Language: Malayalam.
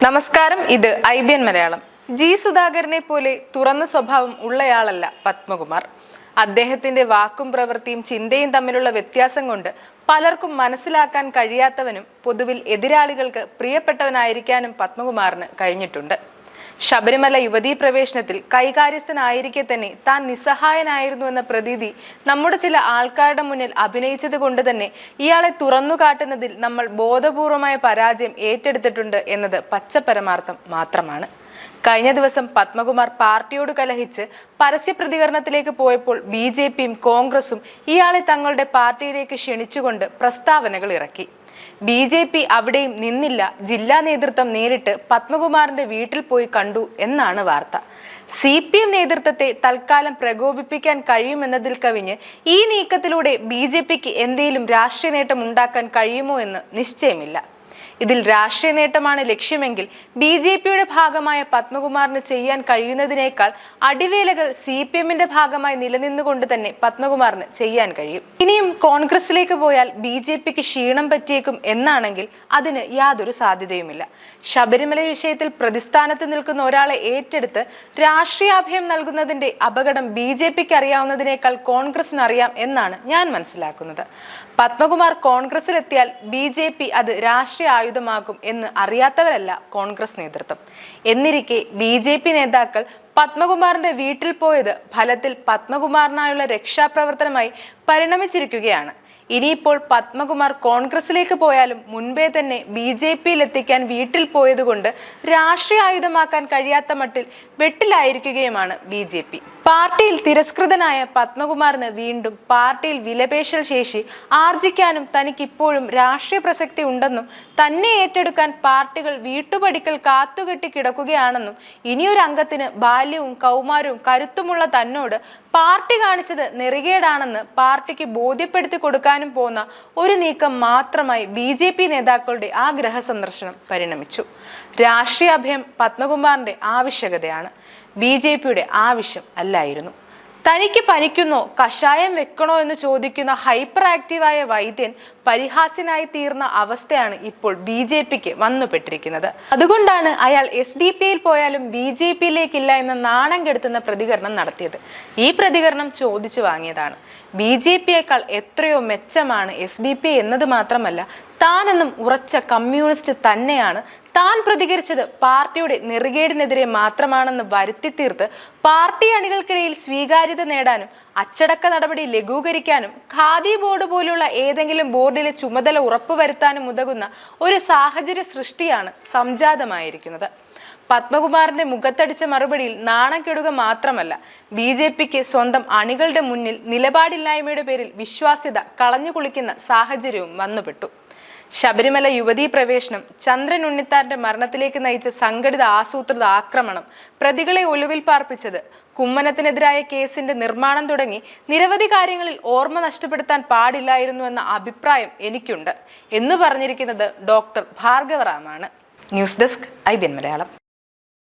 നമസ്കാരം, ഇത് IBN മലയാളം. ജി സുധാകരനെ പോലെ തുറന്ന സ്വഭാവം ഉള്ളയാളല്ല പത്മകുമാർ. അദ്ദേഹത്തിന്റെ വാക്കും പ്രവൃത്തിയും ചിന്തയും തമ്മിലുള്ള വ്യത്യാസം കൊണ്ട് പലർക്കും മനസ്സിലാക്കാൻ കഴിയാത്തവനും പൊതുവിൽ എതിരാളികൾക്ക് പ്രിയപ്പെട്ടവനായിരിക്കാനും പത്മകുമാറിന് കഴിഞ്ഞിട്ടുണ്ട്. ശബരിമല യുവതീ പ്രവേശനത്തിൽ കൈകാര്യസ്ഥനായിരിക്കെ തന്നെ താൻ നിസ്സഹായനായിരുന്നു എന്ന പ്രതീതി നമ്മുടെ ചില ആൾക്കാരുടെ മുന്നിൽ അഭിനയിച്ചത് കൊണ്ട് തന്നെ ഇയാളെ തുറന്നു കാട്ടുന്നതിൽ നമ്മൾ ബോധപൂർവമായ പരാജയം ഏറ്റെടുത്തിട്ടുണ്ട് എന്നത് പച്ചപരമാർത്ഥം മാത്രമാണ്. കഴിഞ്ഞ ദിവസം പത്മകുമാർ പാർട്ടിയോട് കലഹിച്ച് പരസ്യ പ്രതികരണത്തിലേക്ക് പോയപ്പോൾ BJPയും കോൺഗ്രസും ഇയാളെ തങ്ങളുടെ പാർട്ടിയിലേക്ക് ക്ഷണിച്ചുകൊണ്ട് പ്രസ്താവനകൾ ഇറക്കി. BJP അവിടെയും നിന്നില്ല. ജില്ലാ നേതൃത്വം നേരിട്ട് പത്മകുമാറിന്റെ വീട്ടിൽ പോയി കണ്ടു എന്നാണ് വാർത്ത. CPM നേതൃത്വത്തെ തൽക്കാലം പ്രകോപിപ്പിക്കാൻ കഴിയുമെന്നതിൽ കവിഞ്ഞ് ഈ നീക്കത്തിലൂടെ BJPക്ക് എന്തെങ്കിലും രാഷ്ട്രീയ നേട്ടം ഉണ്ടാക്കാൻ കഴിയുമോ എന്ന് നിശ്ചയമില്ല. ഇതിൽ രാഷ്ട്രീയ നേട്ടമാണ് ലക്ഷ്യമെങ്കിൽ BJPയുടെ ഭാഗമായ പത്മകുമാറിന് ചെയ്യാൻ കഴിയുന്നതിനേക്കാൾ അടിവേലകൾ CPMന്റെ ഭാഗമായി നിലനിന്നുകൊണ്ട് തന്നെ പത്മകുമാറിന് ചെയ്യാൻ കഴിയും. ഇനിയും കോൺഗ്രസിലേക്ക് പോയാൽ BJPക്ക് ക്ഷീണം പറ്റിയേക്കും എന്നാണെങ്കിൽ അതിന് യാതൊരു സാധ്യതയുമില്ല. ശബരിമല വിഷയത്തിൽ പ്രതിസ്ഥാനത്ത് നിൽക്കുന്ന ഒരാളെ ഏറ്റെടുത്ത് രാഷ്ട്രീയാഭയം നൽകുന്നതിന്റെ അപകടം BJPക്ക് അറിയാവുന്നതിനേക്കാൾ കോൺഗ്രസിന് അറിയാം എന്നാണ് ഞാൻ മനസ്സിലാക്കുന്നത്. പത്മകുമാർ കോൺഗ്രസിലെത്തിയാൽ BJP അത് രാഷ്ട്രീയ ആയുധമാകും എന്ന് അറിയാത്തവരല്ല കോൺഗ്രസ് നേതൃത്വം. എന്നിരിക്കെ BJP നേതാക്കൾ പത്മകുമാറിന്റെ വീട്ടിൽ പോയത് ഫലത്തിൽ പത്മകുമാറിനായുള്ള രക്ഷാപ്രവർത്തനമായി പരിണമിച്ചിരിക്കുകയാണ്. ഇനിയിപ്പോൾ പത്മകുമാർ കോൺഗ്രസിലേക്ക് പോയാലും മുൻപേ തന്നെ BJPയിൽ എത്തിക്കാൻ വീട്ടിൽ പോയതുകൊണ്ട് രാഷ്ട്രീയ ആയുധമാക്കാൻ കഴിയാത്ത മട്ടിൽ വെട്ടിലായിരിക്കുകയുമാണ് BJP. പാർട്ടിയിൽ തിരസ്കൃതനായ പത്മകുമാറിന് വീണ്ടും പാർട്ടിയിൽ വിലപേശൽ ശേഷി ആർജിക്കാനും തനിക്കിപ്പോഴും രാഷ്ട്രീയ പ്രസക്തി ഉണ്ടെന്നും തന്നെ ഏറ്റെടുക്കാൻ പാർട്ടികൾ വീട്ടുപടിക്കൽ കാത്തുകെട്ടി കിടക്കുകയാണെന്നും ഇനിയൊരു അംഗത്തിന് ബാല്യവും കൗമാരവും കരുത്തുമുള്ള തന്നോട് പാർട്ടി കാണിച്ചത് നെറികേടാണെന്ന് പാർട്ടിക്ക് ബോധ്യപ്പെടുത്തി കൊടുക്കാനും പോന്ന ഒരു നീക്കം മാത്രമായി BJP നേതാക്കളുടെ ആ ഗ്രഹ സന്ദർശനം പരിണമിച്ചു. രാഷ്ട്രീയ അഭയം പത്മകുമാറിന്റെ ആവശ്യകതയാണ്, BJPയുടെ ആവശ്യം അല്ലായിരുന്നു. തനിക്ക് പനിക്കുന്നോ കഷായം വെക്കണോ എന്ന് ചോദിക്കുന്ന ഹൈപ്പർ ആക്റ്റീവായ വൈദ്യൻ പരിഹാസ്യനായി തീർന്ന അവസ്ഥയാണ് ഇപ്പോൾ BJPക്ക് വന്നുപെട്ടിരിക്കുന്നത്. അതുകൊണ്ടാണ് അയാൾ SDPയിൽ പോയാലും BJPയിലേക്കില്ല എന്ന നാണം കെടുത്തുന്ന പ്രതികരണം നടത്തിയത്. ഈ പ്രതികരണം ചോദിച്ചു വാങ്ങിയതാണ്. BJPയേക്കാൾ എത്രയോ മെച്ചമാണ് SDP എന്നത് മാത്രമല്ല, താനെന്നും ഉറച്ച കമ്മ്യൂണിസ്റ്റ് തന്നെയാണ്. താൻ പ്രതികരിച്ചത് പാർട്ടിയുടെ നെറികേടിനെതിരെ മാത്രമാണെന്ന് വരുത്തി തീർത്ത് പാർട്ടി അണികൾക്കിടയിൽ സ്വീകാര്യത നേടാനും അച്ചടക്ക നടപടി ലഘൂകരിക്കാനും ഖാദി ബോർഡ് പോലുള്ള ഏതെങ്കിലും ബോർഡിലെ ചുമതല ഉറപ്പുവരുത്താനും ഉതകുന്ന ഒരു സാഹചര്യ സൃഷ്ടിയാണ് സംജാതമായിരിക്കുന്നത്. പത്മകുമാറിന്റെ മുഖത്തടിച്ച മറുപടിയിൽ നാണം കെടുക മാത്രമല്ല, BJPക്ക് സ്വന്തം അണികളുടെ മുന്നിൽ നിലപാടില്ലായ്മയുടെ പേരിൽ വിശ്വാസ്യത കളഞ്ഞു കുളിക്കുന്ന സാഹചര്യവും വന്നുപെട്ടു. ശബരിമല യുവതീ പ്രവേശനം, ചന്ദ്രൻ ഉണ്ണിത്താന്റെ മരണത്തിലേക്ക് നയിച്ച സംഘടിത ആസൂത്രിത ആക്രമണം, പ്രതികളെ ഒളിവിൽ പാർപ്പിച്ചത്, കുമ്മനത്തിനെതിരായ കേസിന്റെ നിർമ്മാണം തുടങ്ങി നിരവധി കാര്യങ്ങളിൽ ഓർമ്മ നഷ്ടപ്പെടുത്താൻ പാടില്ലായിരുന്നു എന്ന അഭിപ്രായം എനിക്കുണ്ട് എന്ന് പറഞ്ഞിരിക്കുന്നത് ഡോക്ടർ ഭാർഗവറാമാണ്. News desk IBN Malayalam.